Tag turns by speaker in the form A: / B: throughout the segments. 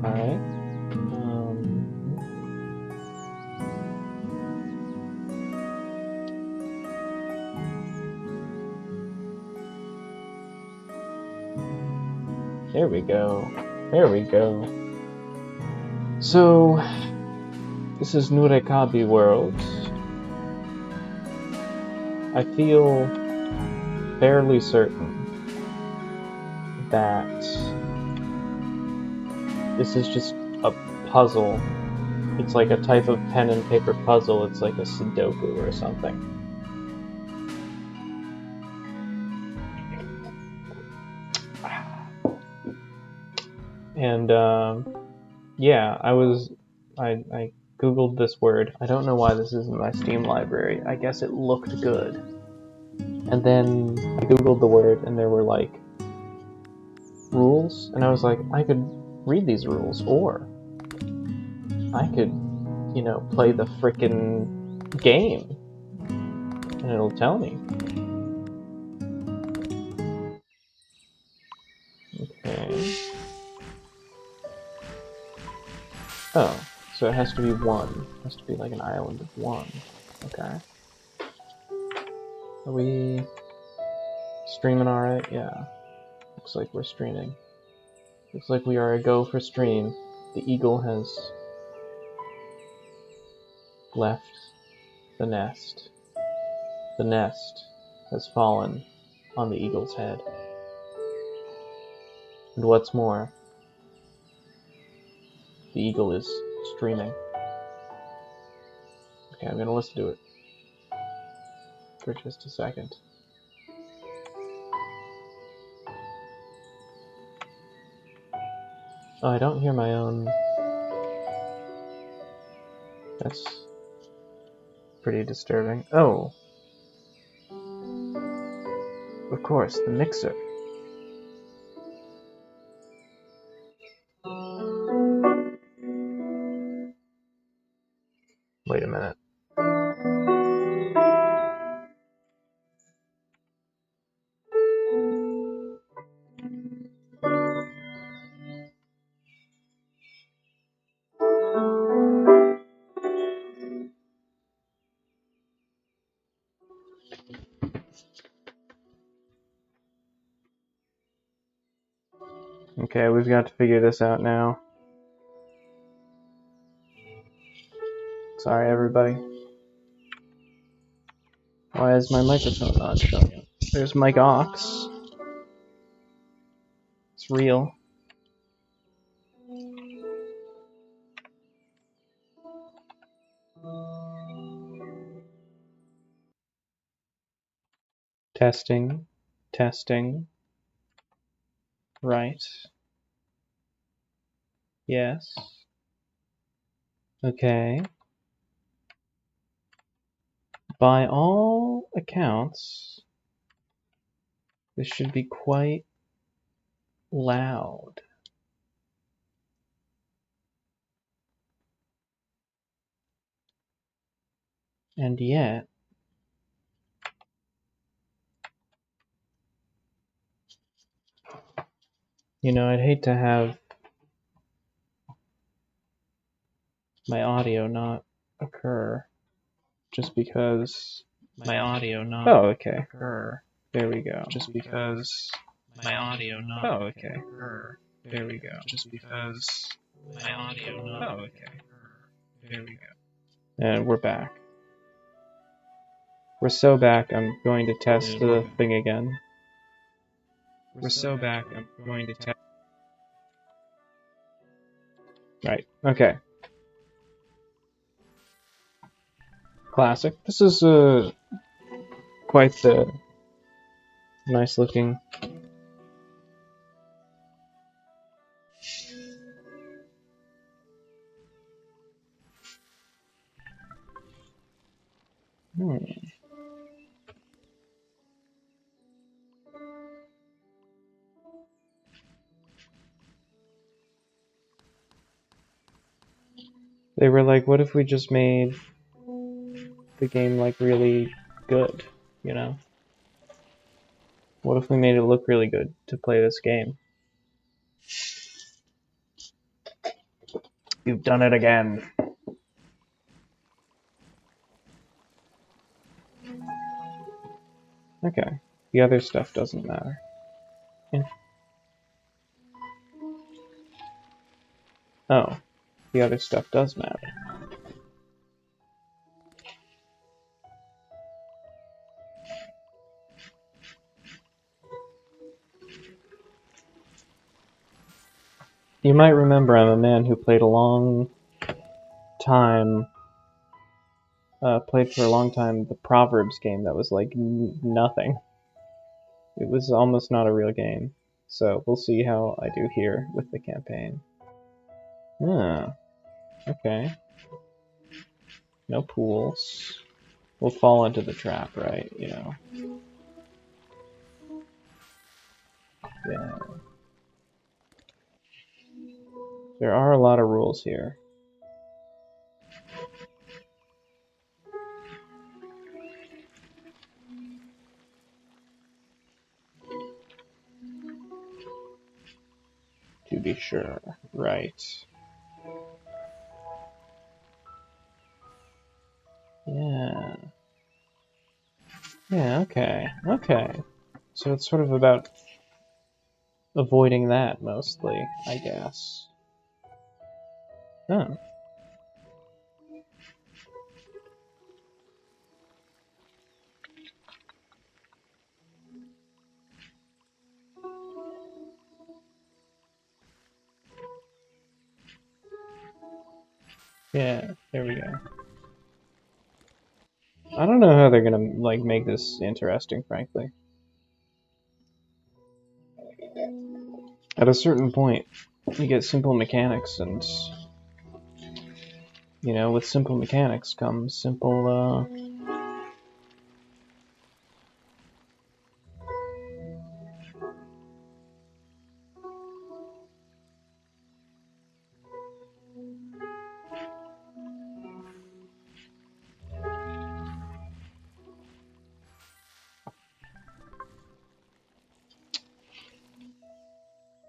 A: Alright. There we go. There we go. So, this is Nurikabe World. I feel fairly certain that this is just a puzzle. It's like a type of pen and paper puzzle. It's like a Sudoku or something. And yeah, I googled this word. I don't know why this is in my Steam library. I guess it looked good. And then I googled the word and there were like rules, and I was like, I could read these rules, or I could, you know, play the frickin' game and it'll tell me. Okay. Oh, so it has to be one. It has to be like an island of one. Okay. Are we streaming alright? Yeah. Looks like we're streaming. Looks like we are a go for stream. The eagle has left the nest. The nest has fallen on the eagle's head. And what's more, the eagle is streaming. Okay, I'm gonna listen to it for just a second. Oh, I don't hear my own. That's pretty disturbing. Oh! Of course, the mixer. Wait a minute. Okay, we've got to figure this out now. Sorry, everybody. Why is my microphone not showing up? There's mic aux. It's real. Testing. Testing. Right. Yes. Okay. By all accounts, this should be quite loud. And yet, you know, I'd hate to have my audio not occur just because my audio not occur. There we go. Just because my audio not occur. There we go. Just because my audio not occur. There we go. And we're back. We're so back, I'm going to test the thing again. We're so back, I'm going to test. Right, okay. Classic. This is quite the nice looking. They were like, what if we just made the game like really good, you know? What if we made it look really good to play this game? You've done it again. Okay. The other stuff doesn't matter. Oh. The other stuff does matter. You might remember I'm a man who played a long time, played for a long time the Proverbs game that was like nothing. It was almost not a real game. So we'll see how I do here with the campaign. Ah, okay. No pools. We'll fall into the trap, right? You know. Yeah. There are a lot of rules here. To be sure. Right. Yeah. Yeah, okay. Okay. So it's sort of about avoiding that mostly, I guess. Oh. Yeah, there we go. I don't know how they're gonna like make this interesting, frankly. At a certain point, you get simple mechanics, and you know, with simple mechanics comes simple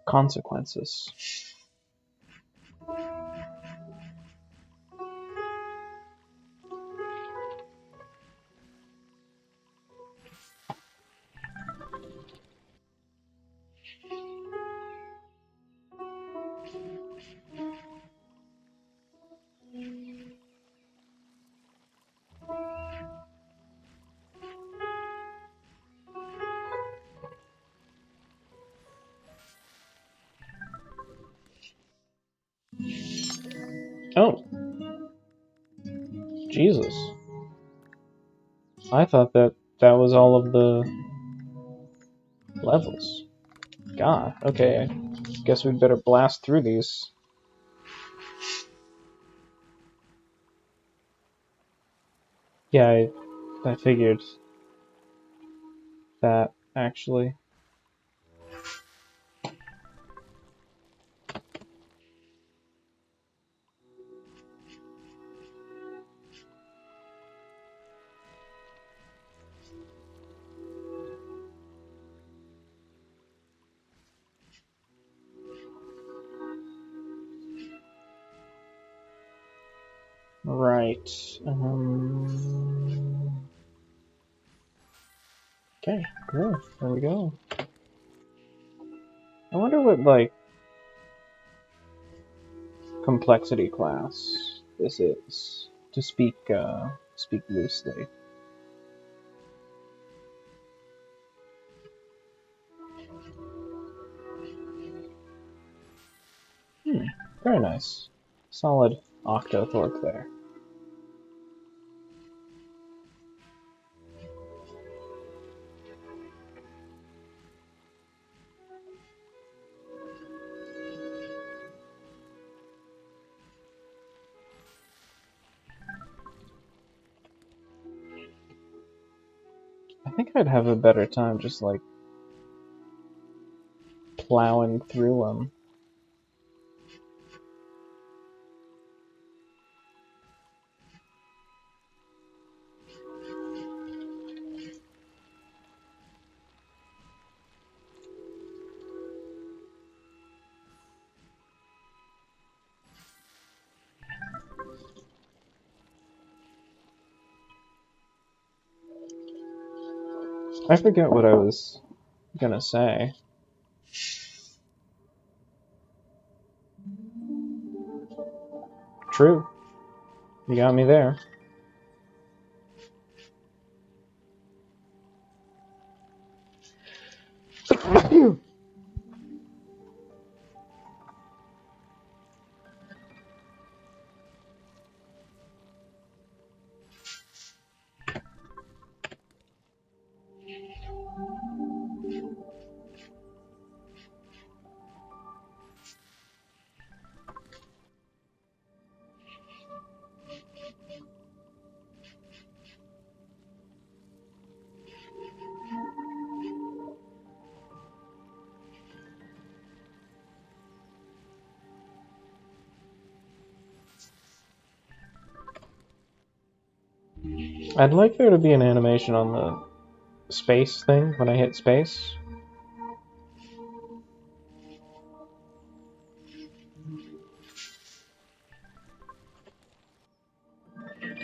A: consequences. Oh, Jesus. I thought that was all of the levels. God, okay, I guess we'd better blast through these. Yeah, I figured that, actually. Right. Okay, cool. There we go. I wonder what, like, complexity class this is, to speak loosely. Very nice. Solid octothorpe there. I think I'd have a better time just, like, plowing through them. I forget what I was gonna say. True. You got me there. I'd like there to be an animation on the space thing when I hit space.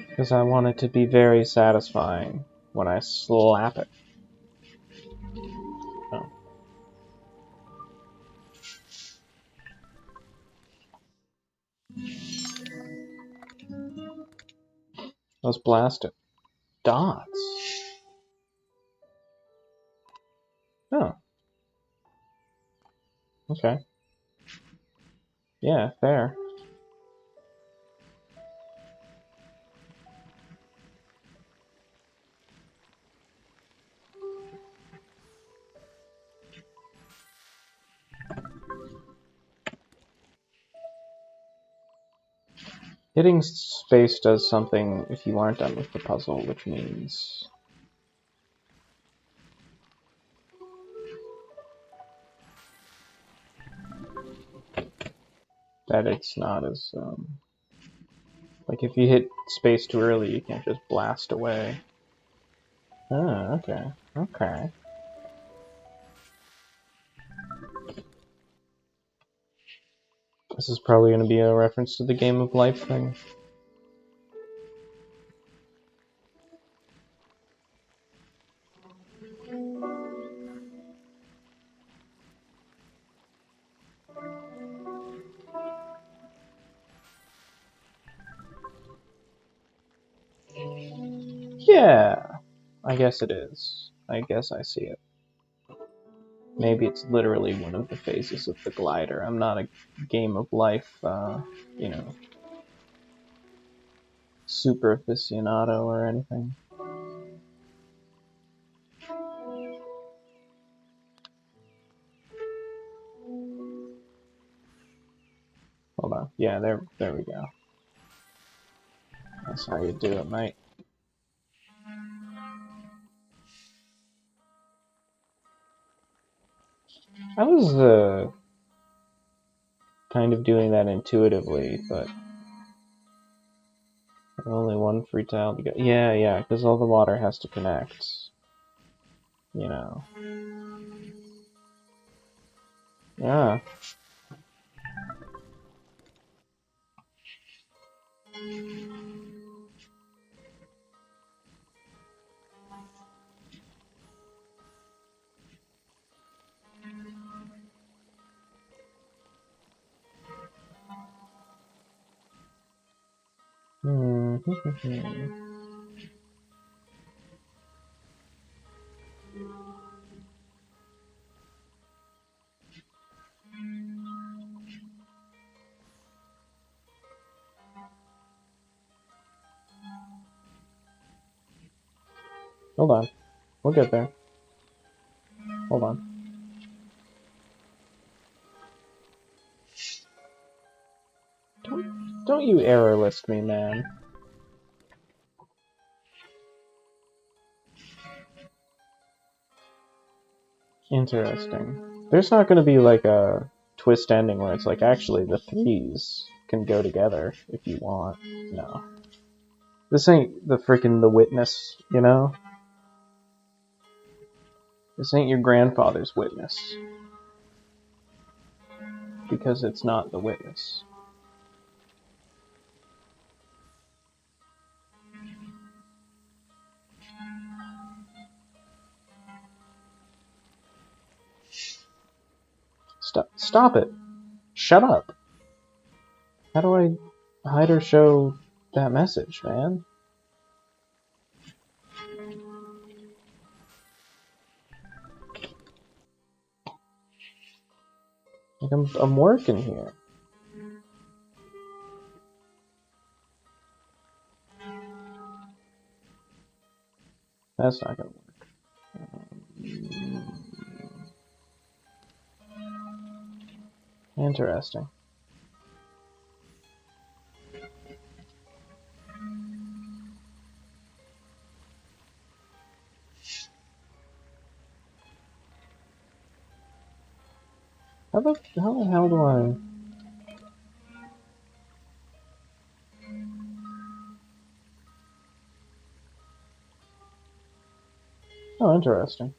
A: Because I want it to be very satisfying when I slap it. Oh. Let's blast it. Dots. Oh. Okay. Yeah, fair. Hitting space does something if you aren't done with the puzzle, which means that it's not as, like if you hit space too early, you can't just blast away. Oh, okay. Okay. This is probably going to be a reference to the Game of Life thing. Yeah, I guess it is. I guess I see it. Maybe it's literally one of the phases of the glider. I'm not a Game of Life, you know, super aficionado or anything. Hold on. Yeah, there we go. That's how you do it, mate. I was kind of doing that intuitively, but only one free tile to go. Yeah, because all the water has to connect. You know. Yeah. Hold on. We'll get there. Hold on. Don't you error list me, man. Interesting. There's not going to be like a twist ending where it's like, actually, the threes can go together if you want. No. This ain't the freaking The Witness, you know? This ain't your grandfather's Witness. Because it's not The Witness. Stop it! Shut up! How do I hide or show that message, man? Like, I'm working here. That's not gonna work. Interesting. How the hell do I... Oh, interesting.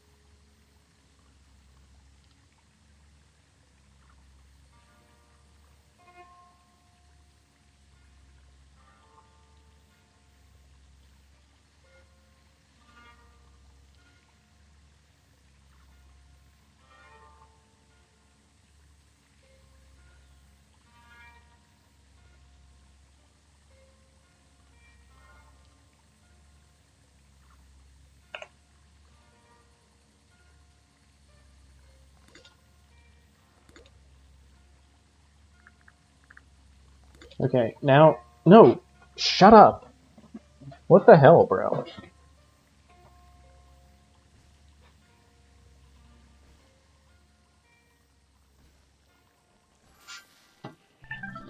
A: Okay, now... No! Shut up! What the hell, bro?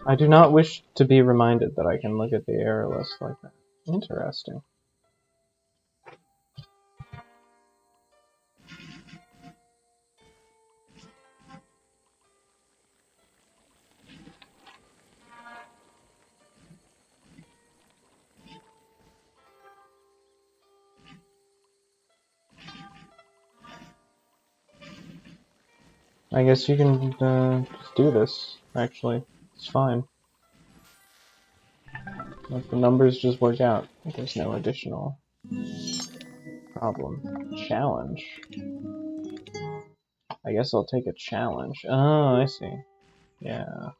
A: I do not wish to be reminded that I can look at the error list like that. Interesting. I guess you can just do this, actually. It's fine. Like, the numbers just work out. There's no additional problem. Challenge. I guess I'll take a challenge. Oh, I see. Yeah.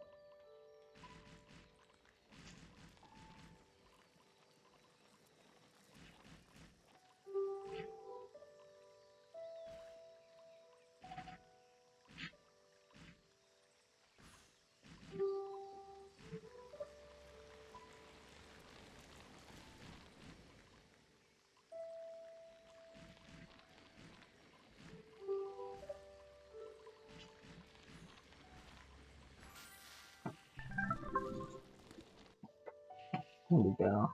A: Here we go.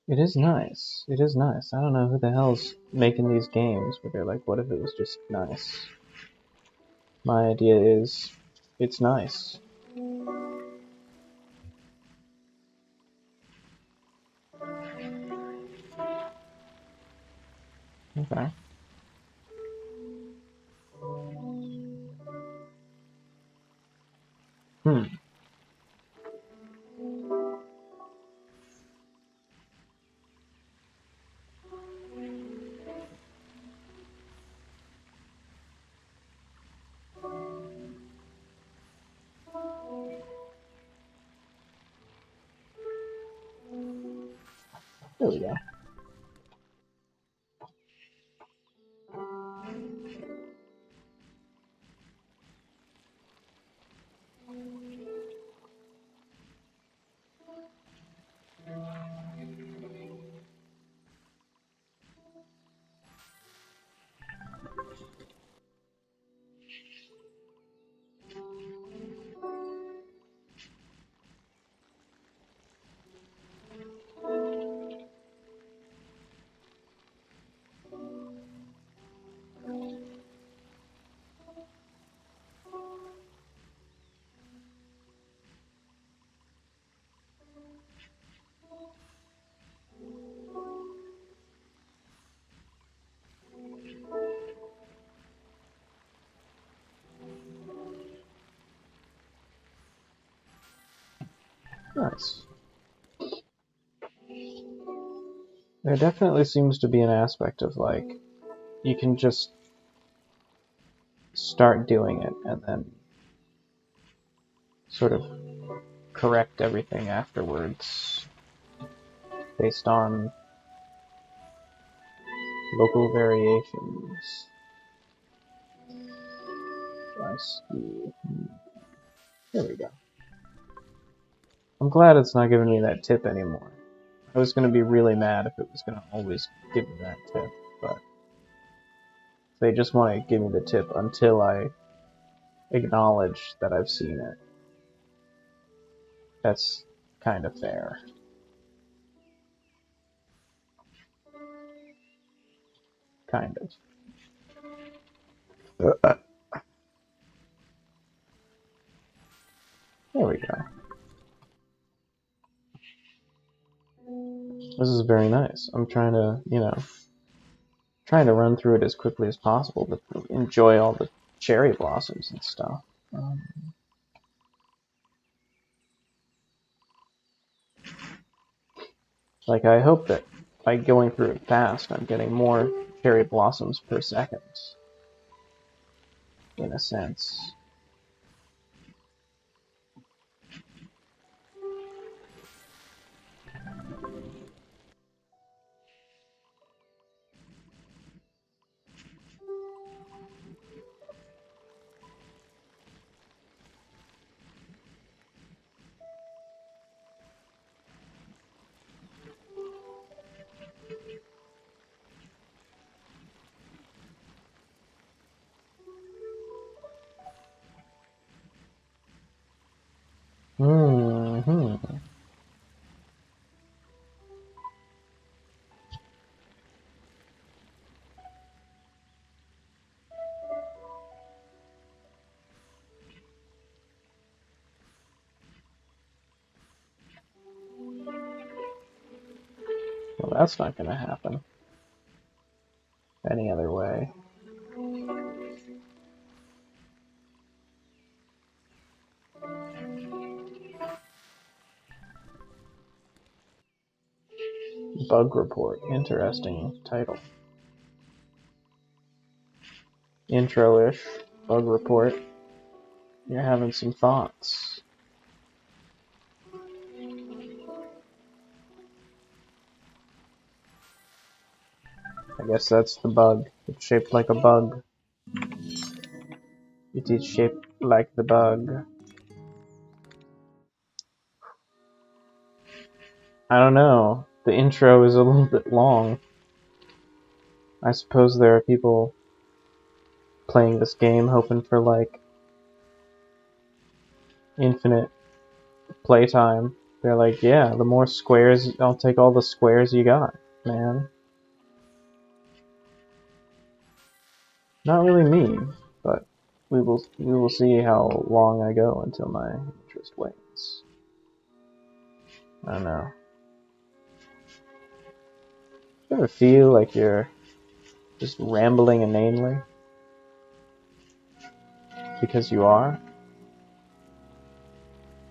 A: It is nice. It is nice. I don't know who the hell's making these games, but they're like, what if it was just nice? My idea is, it's nice. Okay. Hmm. There we go. Nice. There definitely seems to be an aspect of, like, you can just start doing it and then sort of correct everything afterwards based on local variations. I see. There we go. I'm glad it's not giving me that tip anymore. I was going to be really mad if it was going to always give me that tip, but they just want to give me the tip until I acknowledge that I've seen it. That's kind of fair. Kind of. There we go. This is very nice. I'm trying to, run through it as quickly as possible, but enjoy all the cherry blossoms and stuff. Like, I hope that by going through it fast, I'm getting more cherry blossoms per second, in a sense. Mm-hmm. Well, that's not going to happen any other way. Bug report. Interesting title. Intro-ish. Bug report. You're having some thoughts. I guess that's the bug. It's shaped like a bug. It is shaped like the bug. I don't know. The intro is a little bit long. I suppose there are people playing this game hoping for, like, infinite playtime. They're like, yeah, the more squares, I'll take all the squares you got, man. Not really me, but we will see how long I go until my interest wanes. I don't know. You ever feel like you're just rambling inanely? Because you are?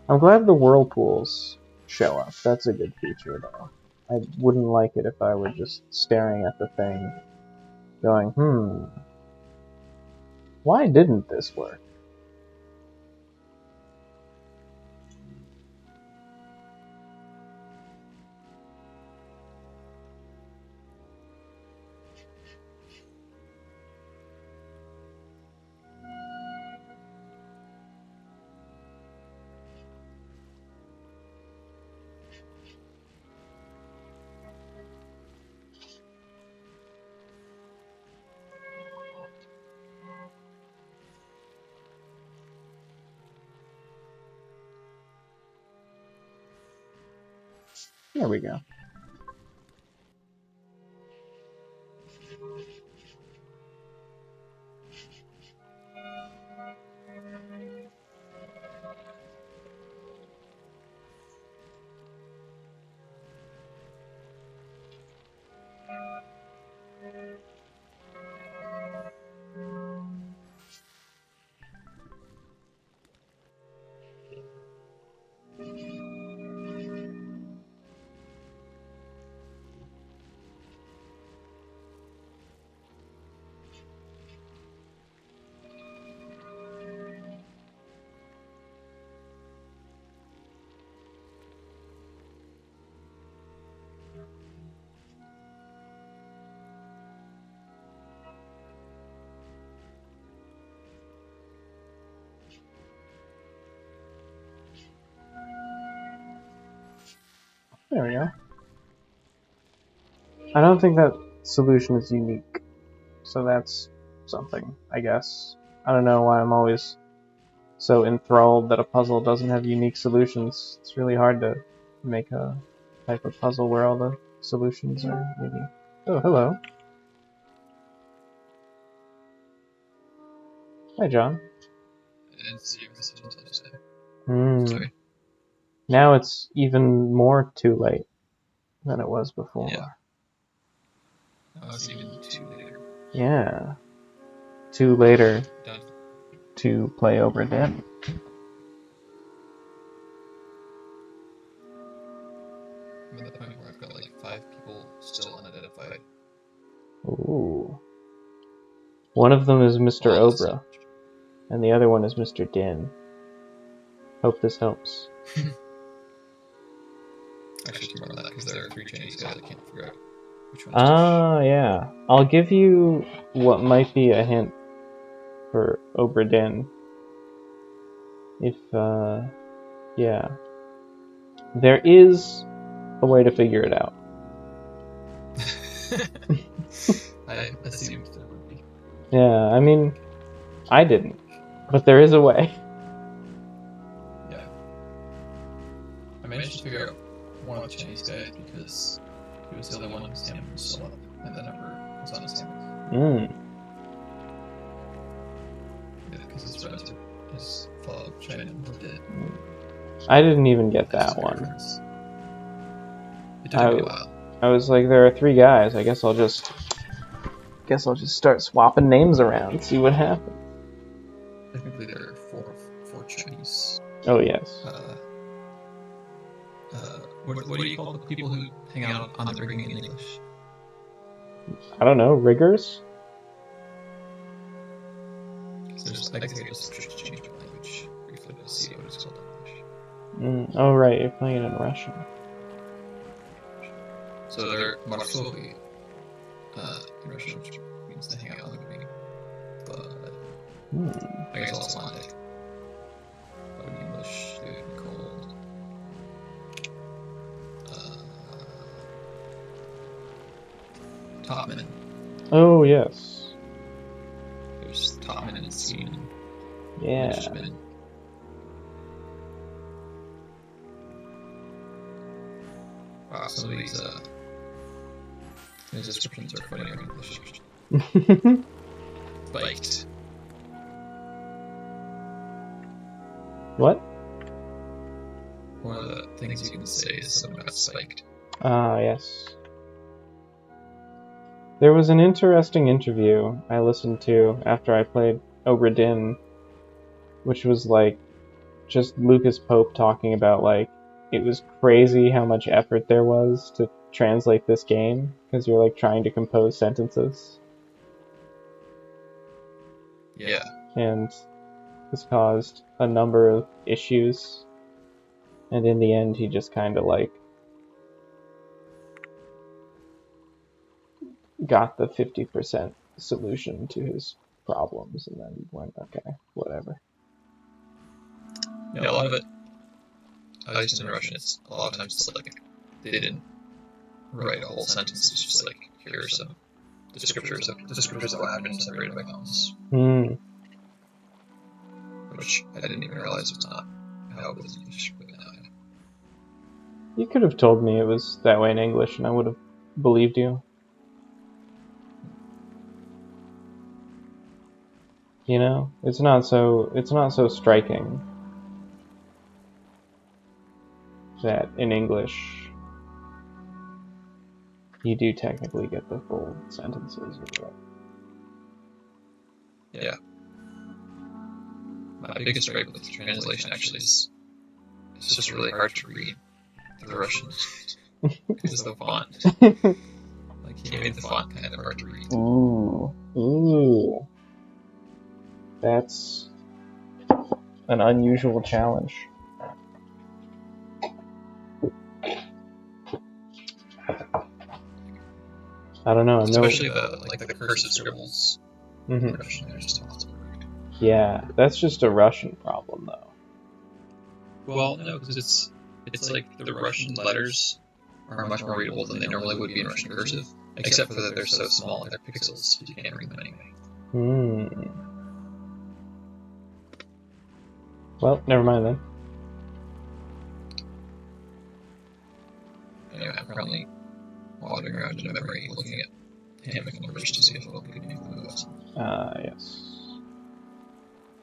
A: I'm glad the whirlpools show up. That's a good feature, though. I wouldn't like it if I were just staring at the thing, going, why didn't this work? There we go. There we go. I don't think that solution is unique. So that's something, I guess. I don't know why I'm always so enthralled that a puzzle doesn't have unique solutions. It's really hard to make a type of puzzle where all the solutions are maybe... Oh, hello. Hi, John.
B: I didn't see your message until just now.
A: Sorry. Now it's even more too late than it was before.
B: Yeah. Now it's even too later.
A: Yeah. Too later
B: Done.
A: to play over Den.
B: I'm at the point where I've got like 5 people still unidentified.
A: Ooh. One of them is Mr. Obra, and the other one is Mr. Din. Hope this helps.
B: Actually, more than that, because there are 3 Chinese guys I can't figure out which one.
A: Ah, yeah. I'll give you what might be a hint for Obra Din. If, yeah. There is a way to figure it out.
B: I assumed there would be.
A: Yeah, I mean, I didn't. But there is a way.
B: Yeah. I managed to figure out one of the Chinese guys because he was the only one whose name was still up, and the number was on his hand. Yeah, because his friends are his fellow Chinaman who did.
A: I didn't even get that one.
B: It took me a while.
A: I was like, there are 3 guys. I guess I'll just start swapping names around, see what happens.
B: Technically, there are four Chinese.
A: Oh yes.
B: What do you call the people who hang out on the rigging in English?
A: I don't know, riggers?
B: I guess I just change my language briefly to see what it's called in English.
A: Oh right, you're playing it in Russian.
B: So they're Marsovi in Russian, which means they hang out on the rigging. But I guess also Monday. But in English, they would be called Topmen.
A: Oh yes.
B: There's Topmen and Seamen.
A: Yeah.
B: Midshipmen. Wow, some of these descriptions are funny in English. Spiked.
A: What?
B: One of the things you can say is someone got spiked.
A: Ah, yes. There was an interesting interview I listened to after I played Obra Dinn, which was like just Lucas Pope talking about like it was crazy how much effort there was to translate this game because you're like trying to compose sentences.
B: Yeah.
A: And this caused a number of issues. And in the end, he just kind of like got the 50% solution to his problems, and then went, okay, whatever.
B: Yeah, a lot of it, at least in Russian, it's a lot of times it's like they didn't write a whole sentence. It's just like here are some descriptors of what happened separated by commas. Which I didn't even realize was not how it was in English. But now I know.
A: You could have told me it was that way in English, and I would have believed you. You know, it's not so striking that in English you do technically get the full sentences.
B: Yeah. My biggest gripe with the translation actually is it's just really hard to read the Russian because of the font. Like he made the font kind of hard to read.
A: Ooh. That's an unusual challenge. I don't know.
B: Especially the cursive scribbles. In Russian, they're just impossible to read.
A: Yeah, that's just a Russian problem, though.
B: Well, no, because it's like the Russian letters are much more readable than they normally would be in Russian cursive, except for that they're so small and they're pixels, you can't read them anyway.
A: Well, never mind then.
B: Anyway, I'm currently wandering around in memory looking at hammock numbers to see if it'll give me the moves.
A: Yes.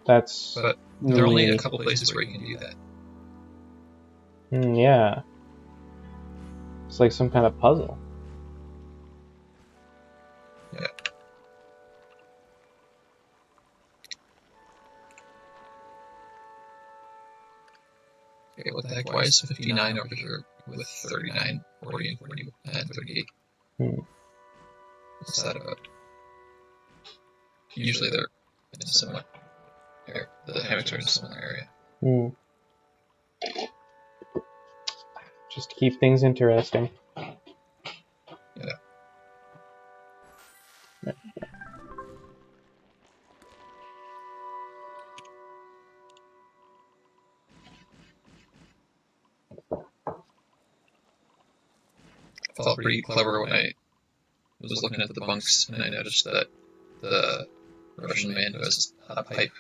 A: That's...
B: But there are only a couple places where you can do that.
A: Yeah. It's like some kind of puzzle.
B: Yeah. Okay, what the heck? Why is 59 over here with 39, 40, and 40, and 38? What's that about? Usually they're in a similar area. The hammocks are in a similar area.
A: Just to keep things interesting.
B: Yeah. I felt pretty clever when I was looking at the bunks and I noticed that the Russian man who has a pipe,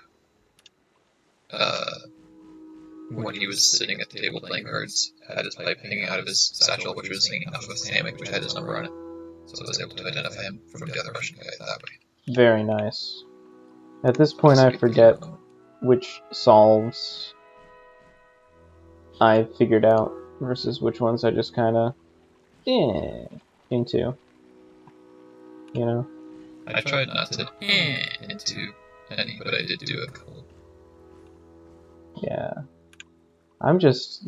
B: when he was sitting at the table playing cards, had his pipe hanging out of his satchel, which was hanging off of his hammock, which had his number on it. So I was able to identify him from the other Russian guy that way.
A: Very nice. At this point, I forget which solves I figured out versus which ones I just kind of into. You know?
B: I tried not to into any, but I did do a couple.
A: Yeah. I'm just,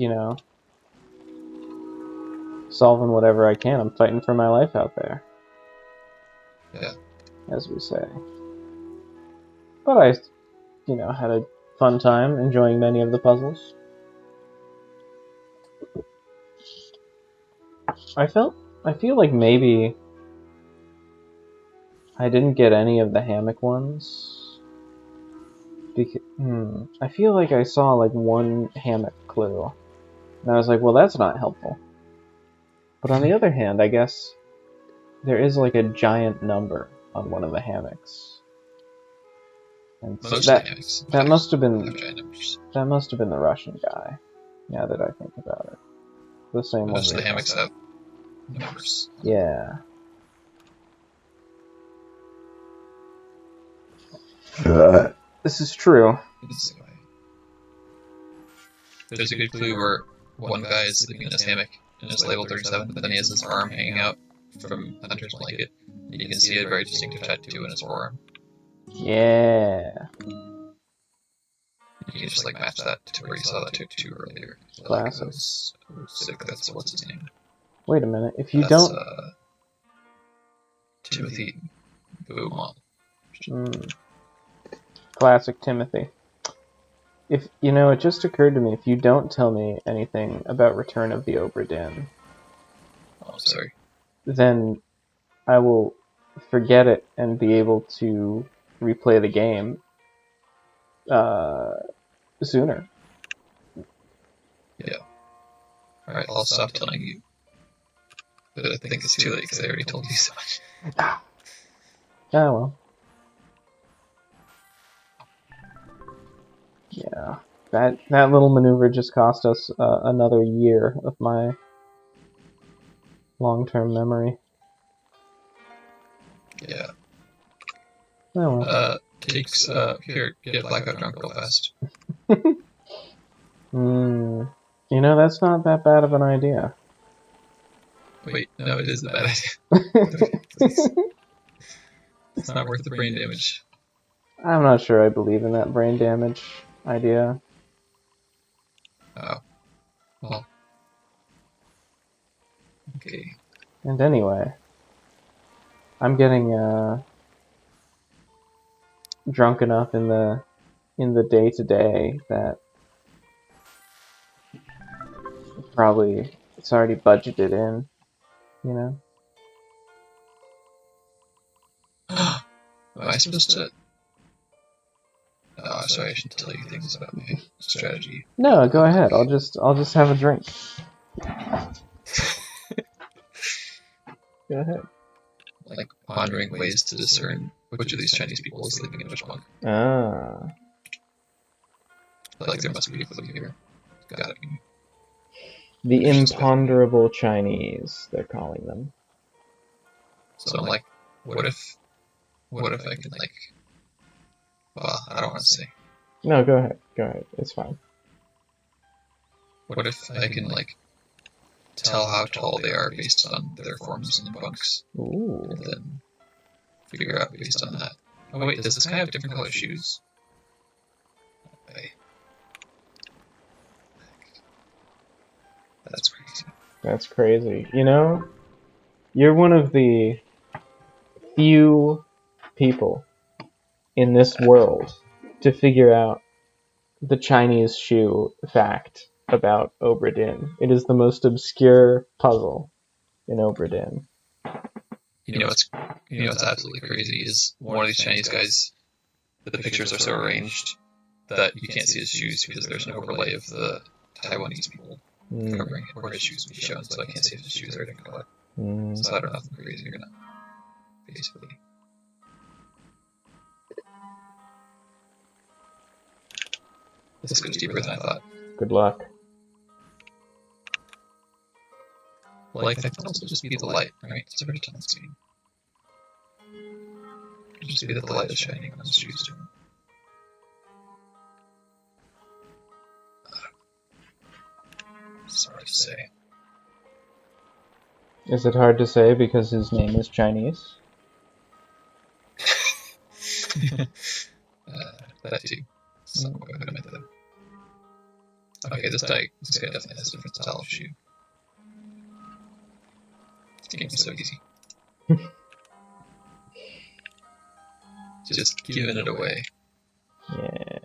A: solving whatever I can. I'm fighting for my life out there.
B: Yeah.
A: As we say. But I, had a fun time enjoying many of the puzzles. I feel like maybe I didn't get any of the hammock ones. I feel like I saw like one hammock clue. And I was like, well, that's not helpful. But on the other hand, I guess there is like a giant number on one of the hammocks. And so that must have been the Russian guy. Now that I think about it, the same one.
B: Most of the hammocks have numbers.
A: Yeah. This is true.
B: There's a good clue where one guy is sleeping in his hammock and it's labeled 37, but then he has his arm hanging out from Hunter's blanket. And you can see a very distinctive tattoo in his forearm.
A: Yeah.
B: You can just like match that to where you saw that tattoo earlier. So
A: classic.
B: Sick, that's what's his name.
A: Wait a minute. If you don't.
B: Timothy Beaumont.
A: Classic Timothy. If it just occurred to me, if you don't tell me anything about Return of the Obra Dinn,
B: sorry,
A: then I will forget it and be able to replay the game sooner.
B: Yeah. Alright, I'll stop telling you. But I think it's too late because I already told you so much.
A: Ah, well. Yeah, that little maneuver just cost us another year of my long-term memory.
B: Yeah.
A: Oh, well.
B: Takes, here, get blackout drunk real fast.
A: That's not that bad of an idea.
B: Wait, no, it is a bad idea. It's not worth the brain damage.
A: I'm not sure I believe in that brain damage idea.
B: Oh. Well. Okay.
A: And anyway, I'm getting drunk enough in the day-to-day that probably it's already budgeted in,
B: Am I supposed to... Oh, sorry, I should tell you things about my strategy.
A: No, go ahead. I'll just have a drink. Go ahead.
B: Like pondering ways to discern which of these Chinese people is living in which monk.
A: Ah.
B: Like there must be a clue here. Gotta be.
A: The imponderable Chinese, they're calling them.
B: So I'm like, what if I could like, well, I don't want to say.
A: No, go ahead. Go ahead. It's fine.
B: What if I can like tell how tall they are based on their forms in bunks?
A: Ooh.
B: And then figure out based on that. Oh wait, does this guy have different color shoes? Okay. That's crazy.
A: That's crazy. You know, you're one of the few people in this world to figure out the Chinese shoe fact about Obra Dinn. It is the most obscure puzzle in Obra Dinn.
B: You know what's absolutely crazy is one of these Chinese guys. The pictures are so arranged that you can't see his shoes because there's an overlay of the Taiwanese people covering it, or his shoes would be shown, so I can't see if his shoes are a different color. So I don't know if I'm crazy or not. Basically. This goes deeper than I thought.
A: Good luck.
B: Like, that can also just be the light, right? It's a very tunnel scene. It can just be that the light is shining on his shoes to him. It's hard to say.
A: Is it hard to say because his name is Chinese?
B: That too. So, I meant that. Okay, this guy definitely has a different style of shoe. This game is so easy. Just giving it away.
A: Yeah.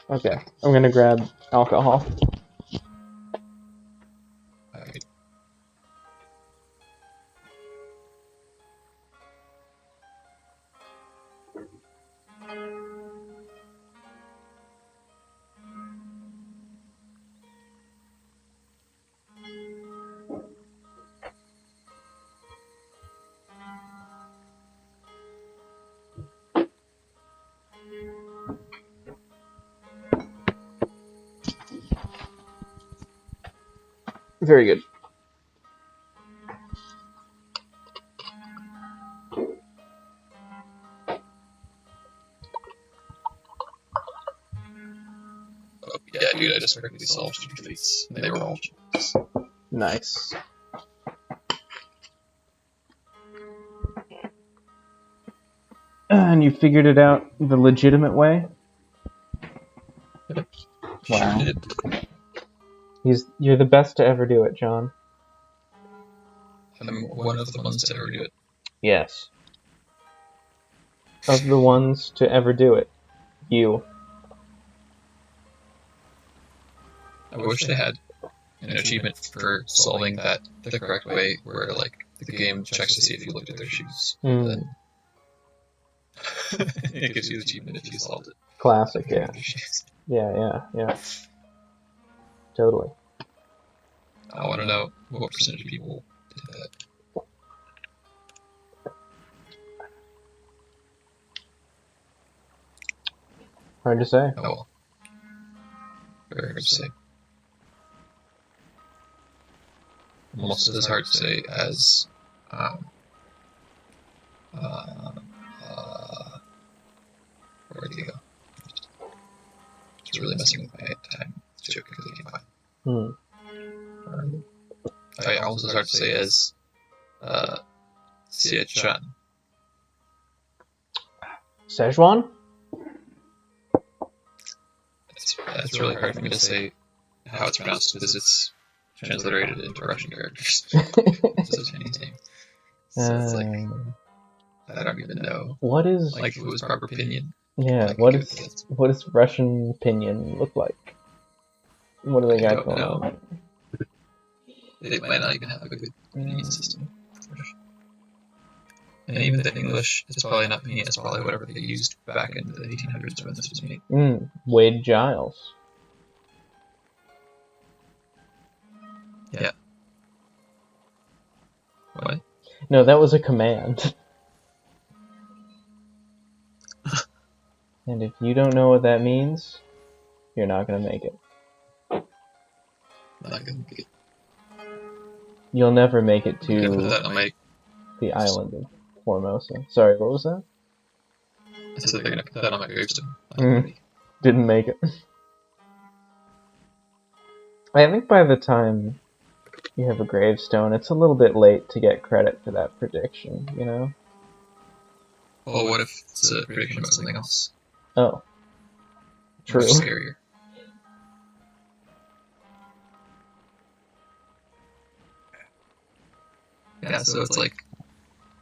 A: Okay, I'm gonna grab alcohol.
B: Alright.
A: Very good.
B: Oh, yeah, dude, I just correctly solved 2 defeats, and they were all checks.
A: Nice. And you figured it out the legitimate way? Wow.
B: Sure did.
A: You're the best to ever do it, John.
B: I'm one of the ones to ever do it.
A: Yes. Of the ones to ever do it. You.
B: I wish they had an achievement for solving that the correct way, where like the game checks to see if you looked at their shoes. Then it gives you the achievement if you solved it.
A: Classic, yeah. Yeah. Totally.
B: I want to know what percentage of people did that.
A: Hard to say.
B: Oh well. Very hard to say. Almost as hard to say as where did he go? It's really messing with my time. It's joking because I can't find. Oh, almost as hard to say as Xie-Chan.
A: Szechuan?
B: It's really hard for me to say how it's pronounced because it's transliterated into Russian characters. It's a Chinese name. So it's like, I don't even know.
A: What is...
B: Like, if it was proper pinyin.
A: Yeah, what does Russian pinyin look like? What do they got going on?
B: They might not even have a good pinyin system. And even the English is probably not pinyin, it's probably whatever they used back in the 1800s when this was made.
A: Wade Giles.
B: Yeah. What?
A: No, that was a command. And if you don't know what that means, you're not gonna make it.
B: Not gonna make it.
A: You'll never make it
B: I'm gonna put
A: to
B: that on my.
A: the island of Formosa. Sorry, what was that?
B: I said they're gonna put that on my gravestone.
A: Didn't make it. I think by the time you have a gravestone, it's a little bit late to get credit for that prediction, you know?
B: Well, what if it's a prediction about something else?
A: Oh. True.
B: Much scarier. Yeah, so it's like,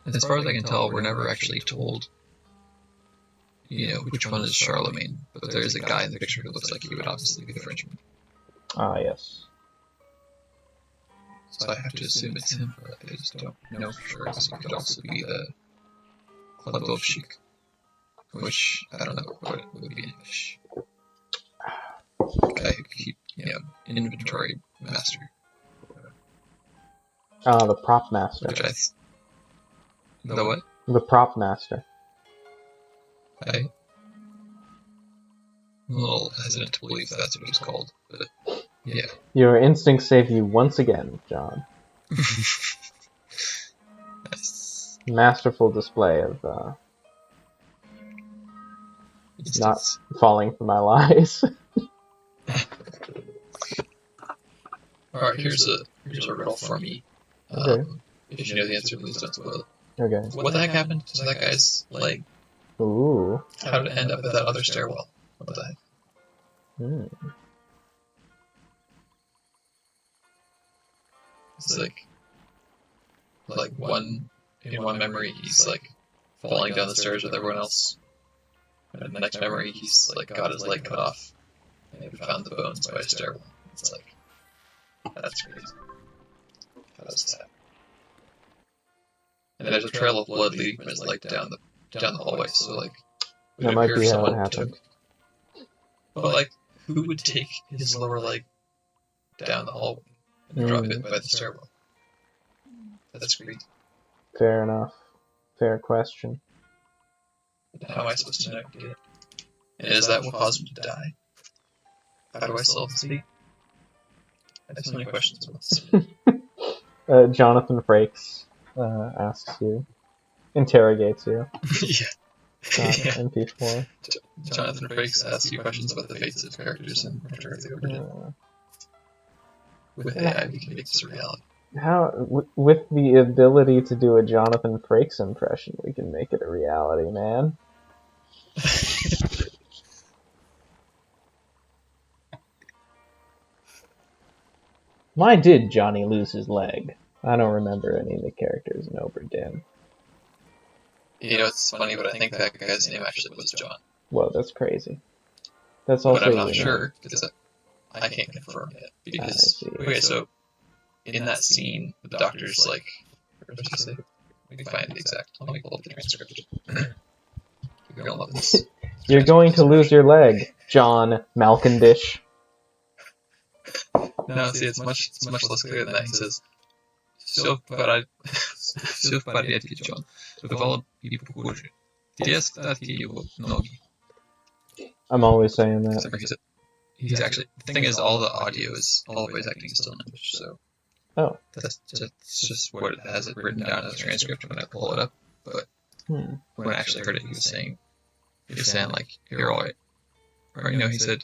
B: as far as I can tell, we're never actually told, which one is Charlemagne, but there's a guy in the picture who looks like he would obviously be the Frenchman.
A: Ah, yes.
B: So I have to assume it's him, but I just don't know for sure, because he could also be the Kladovshik, which, I don't know what it would be in English. Guy who could keep, inventory master.
A: Ah, the prop master.
B: Which the what?
A: The prop master.
B: I'm a little hesitant to believe that's what it's called, but yeah.
A: Your instincts save you once again, John.
B: Nice.
A: Masterful display of not falling for my lies.
B: Alright, here's a riddle for me.
A: Okay.
B: If you know the answer, please don't spoil it.
A: Okay.
B: What the heck happened to that guy's leg?
A: Ooh.
B: How did it end up at that other stairwell? What the heck?
A: Hmm.
B: It's like in one memory he's like falling down the stairs with everyone else. And in the next memory he's like got his leg cut off and we found the bones by a stairwell. It's like, that's crazy. How does that? And there's a trail of blood leading from his leg down the hallway, so like
A: that might be how it happened.
B: But like, who would take his lower leg down the hallway and drop it by the stairwell? That's crazy.
A: Fair enough. Fair question.
B: How am I supposed to know he did it? And is that what caused him to die? How do I solve this? I have so many questions about this.
A: Jonathan Frakes asks you, interrogates you.
B: Yeah.
A: MP4.
B: Jonathan Frakes asks you questions about the fates of characters in Return of the Obra Dinn. With AI, we can make this a reality.
A: With the ability to do a Jonathan Frakes impression, we can make it a reality, man. Why did Johnny lose his leg? I don't remember any of the characters in Obra Dinn.
B: It's funny, but I think that guy's name actually was John.
A: Whoa, that's crazy. That's also.
B: But I'm not sure because I can't confirm it. Because okay, so in that scene, the doctor's like, what did he say? We can find the exact. Let me pull up the transcript. You're gonna love this.
A: You're going to lose your leg, John Malcondish.
B: No, see, it's much less clear than that. He says, "Все в порядке, John. Бывало и похуже. Те остатки его ноги."
A: I'm always saying that.
B: He's actually. The thing is, all the audio is all voice acting is still in English, so.
A: Oh.
B: That's just what it has it written down in the transcript when I pull it up. But when I actually heard it, he was saying like, "You're all right," or he said.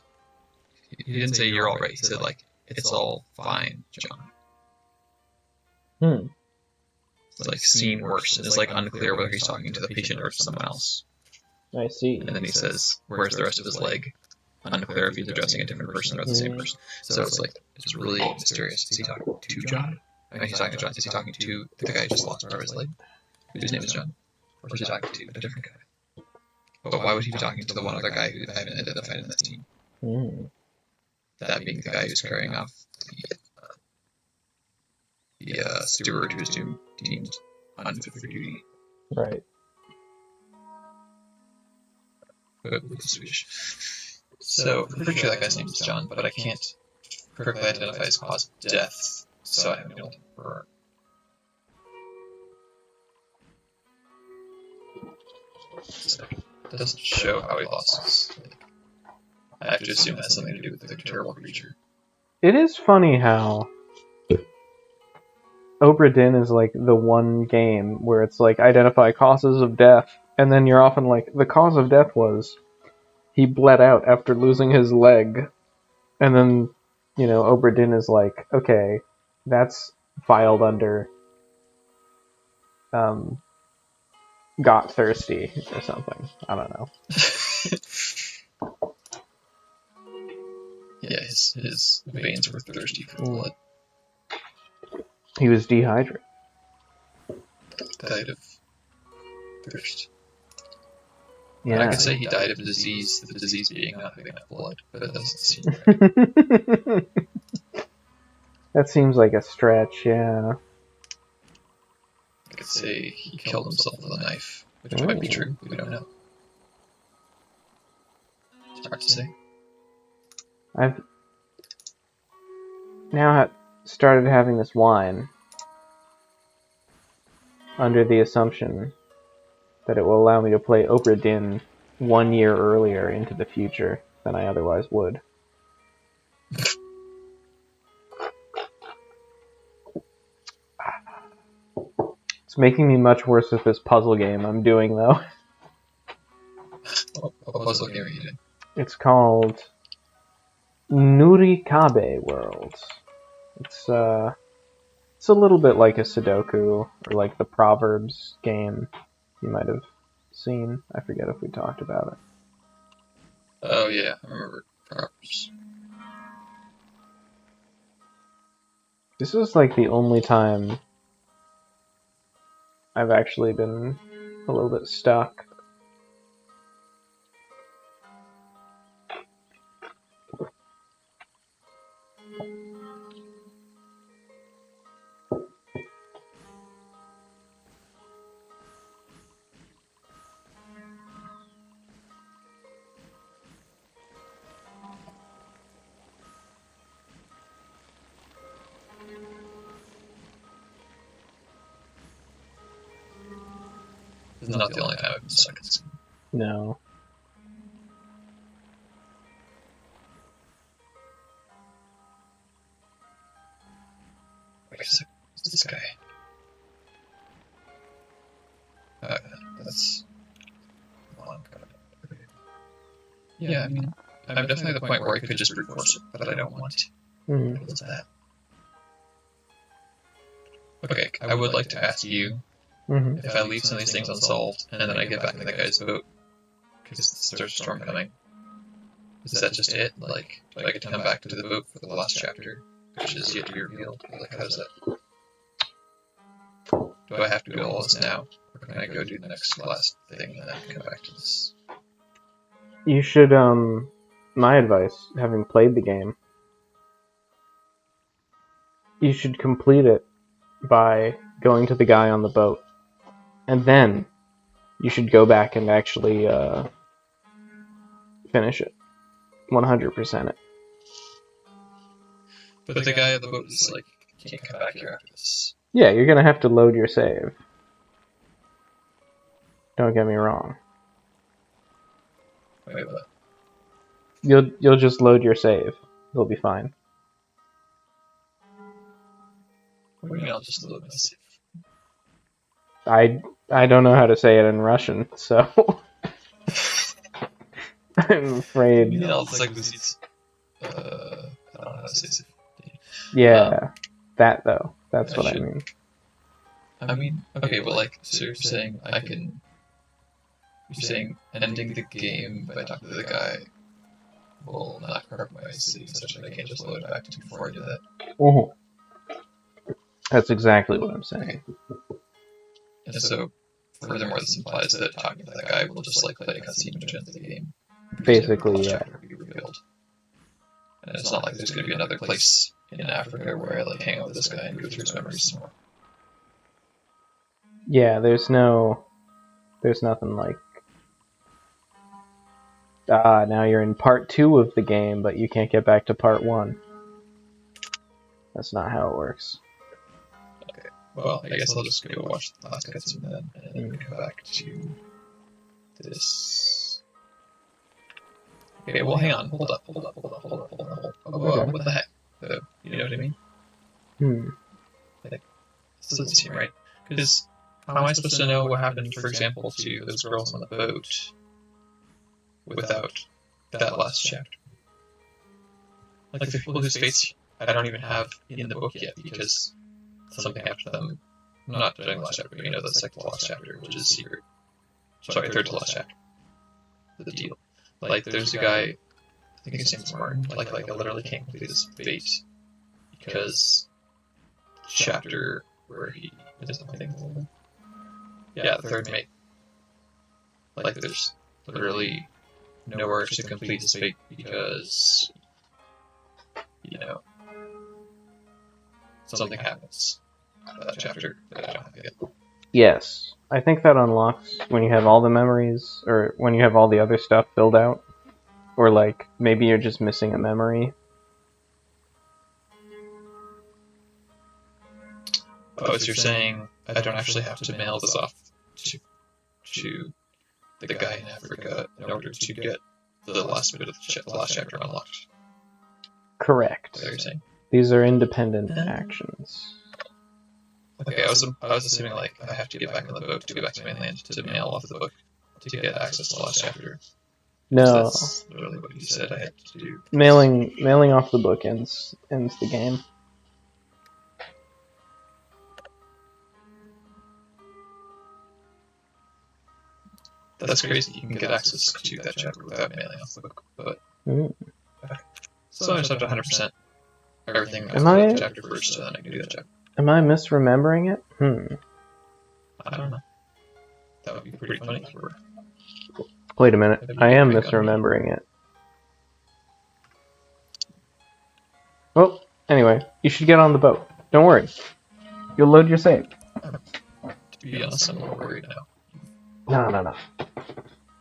B: He didn't say "you're all right." He said like, "It's all fine, John." It's like scene works, and it's like unclear whether he's talking to the patient or someone else.
A: I see.
B: And then he says, "Where's the rest of his leg?" Unclear if he's addressing a different person or the same person. So it's like, it's really mysterious. Is he talking to John? I mean, he's talking to John. Is he talking to the guy who just lost part of his leg, whose name is John? Or is he talking to a different guy? But why would he be talking to the one other guy who I haven't identified in this team? That being the guy who's carrying off the steward who's deemed unfit for duty.
A: Right.
B: But with the Swedish. So, I'm pretty sure that guy's name is John, but I can't correctly identify his cause of death. so I have no for. So it doesn't show how he lost his leg. I have to assume it has something to do with the terrible creature.
A: It is funny how Obra Dinn is like the one game where it's like identify causes of death, and then you're often like, the cause of death was he bled out after losing his leg. And then, you know, Obra Dinn is like, okay, that's filed under got thirsty or something. I don't know.
B: Yeah, his veins were thirsty for blood.
A: He was dehydrated.
B: Died of thirst.
A: Yeah.
B: And I could say he died of disease, the disease being not having enough blood, but it doesn't seem right.
A: That seems like a stretch, yeah.
B: I could say he killed himself with a knife, which might be true, we don't know. It's hard to say.
A: I've now started having this wine under the assumption that it will allow me to play Obra Dinn 1 year earlier into the future than I otherwise would. It's making me much worse with this puzzle game I'm doing, though.
B: What puzzle game are you doing?
A: It's called Nurikabe World. It's a little bit like a Sudoku, or like the Proverbs game you might have seen. I forget if we talked about it.
B: Oh yeah, I remember Proverbs.
A: This is like the only time I've actually been a little bit stuck.
B: This is not the only time I've been stuck in this game.
A: No.
B: Wait a second, what's this guy? That's... Yeah, I mean, I'm definitely at the point where I could just brute force it, but I don't want to. What's that? Okay, I would like to ask you, if I leave some of these things unsolved, and then I get back in the guy's boat, because there's a storm coming, is that just it? Like, do I get to come back to the boat for the last chapter, which is yet to be revealed? Like, how does that... Do I have to do all this now, or can I go do the next last thing and then come back to this?
A: You should, my advice, having played the game, you should complete it by going to the guy on the boat. And then you should go back and actually finish it. 100% it.
B: But the guy on the boat is like, you can't come back here after this.
A: Yeah, you're gonna have to load your save. Don't get me wrong.
B: Wait, what?
A: You'll just load your save. It'll be fine.
B: What do you mean I'll just load my save?
A: I don't know how to say it in Russian, so I'm afraid.
B: You mean I'll just like lose these... I don't know how to say save.
A: Yeah, that though. That's what I mean.
B: I mean, okay, but like, so you're saying I can... You're saying ending the game if I talk to the guy will not corrupt my save such that I can't just load it back to before I do that?
A: That's exactly what I'm saying.
B: And so, furthermore, this implies that talking to the guy will just like play a cutscene to end the game.
A: Basically, yeah.
B: Be revealed. And it's not like there's going to be another place in Africa where I like hang out with this guy and go through his memories some more.
A: Yeah, there's nothing like, now you're in part 2 of the game, but you can't get back to part 1. That's not how it works.
B: Okay. Well, I guess I'll just go watch the last cutscene then, and then come back to this. Okay, well, hang on. Hold up.
A: Okay.
B: What the heck? You know what I mean? Like, this doesn't seem right. Because how am I supposed to know what happened, for example, to those girls on the boat without that last chapter? Like the people whose fates I don't even have in the book yet because something happened to them. Not during the last chapter, but the second to last chapter, which is secret. Sorry, third to last chapter. The deal. Like, there's a guy, I think his name's Martin, like I literally can't complete his fate because chapter where he did something. Yeah, the third mate. Like, there's literally nowhere to complete his fate because, something happens. That chapter that I don't have yet.
A: Yes. I think that unlocks when you have all the memories, or when you have all the other stuff filled out. Or, like, maybe you're just missing a memory.
B: Oh, so you're saying I don't actually have to mail this off to the guy in Africa in order to get the last bit of the last chapter unlocked?
A: Correct.
B: Is that what you're saying?
A: These are independent actions.
B: Okay, I was assuming, like, I have to get back on the boat to go back to mainland to mail off the book to get access to the last chapter.
A: No.
B: That's literally what you said I had to do.
A: Mailing off the book ends the game.
B: That's crazy. You can get access to that chapter without mailing off the book, but okay. So I just have to 100% everything off the chapter first, so then I can do that chapter.
A: Am I misremembering it?
B: I don't know. That would be pretty funny.
A: Wait a minute. I am misremembering it. Well, anyway, you should get on the boat. Don't worry. You'll load your save.
B: To be honest, I'm a little worried now.
A: No.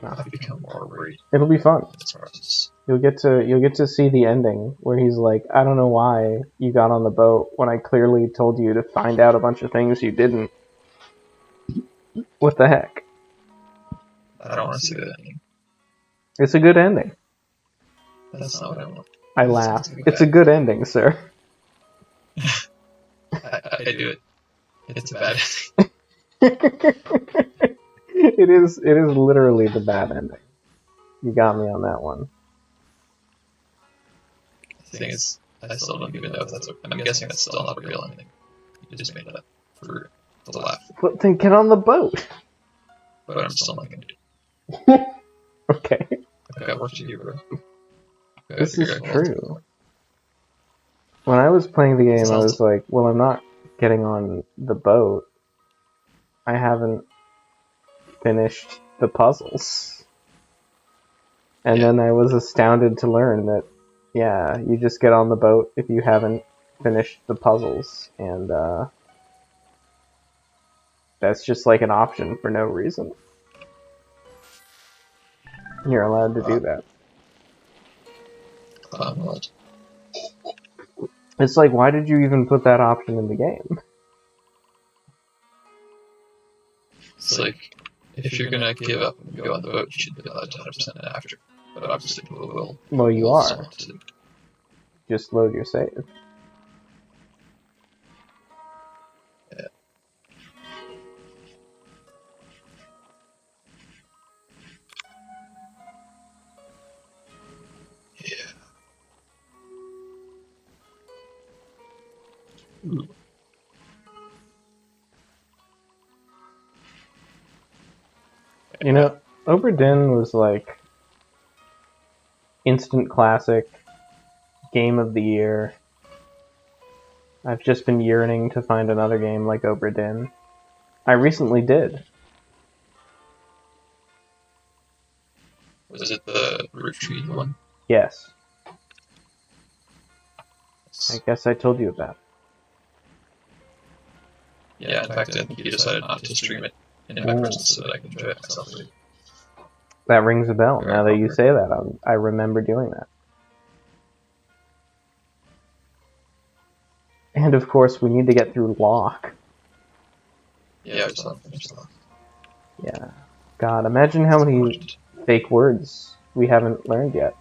B: I've become more worried.
A: It'll be fun.
B: This process.
A: You'll get to see the ending where he's like, I don't know why you got on the boat when I clearly told you to find out a bunch of things you didn't. What the heck?
B: I don't want to see that ending.
A: It's a good ending.
B: That's not what I want.
A: I laugh. It's a good ending, sir.
B: I do it. It's a bad ending.
A: It is literally the bad ending. You got me on that one.
B: The thing is, I still don't even know if that's I'm guessing that's still not a real ending. You just made it up for the laugh.
A: But then get on the boat.
B: But I'm still not going to do it.
A: Okay.
B: I've got work to do, bro.
A: This is true. When I was playing the game, I was like, well, I'm not getting on the boat. I haven't finished the puzzles. And then I was astounded to learn that, yeah, you just get on the boat if you haven't finished the puzzles. And that's just like an option for no reason. You're allowed to do that.
B: World.
A: It's like, why did you even put that option in the game?
B: It's like, if you're gonna give up and go on the boat, you should be allowed to 100% after. But obviously people will.
A: Well, you are. Just load your save.
B: Yeah. Yeah. Ooh.
A: You know, Obra Dinn was like instant classic, game of the year. I've just been yearning to find another game like Obra Dinn. I recently did.
B: Was it the retreat one?
A: Yes. I guess I told you about it.
B: Yeah, in fact, I think you decided not to stream it in my presence so that I can enjoy it myself.
A: That rings a bell. Now that you say that, I remember doing that. And of course, we need to get through lock.
B: Yeah, we still haven't finished lock.
A: Yeah. God, imagine how many fake words we haven't learned yet.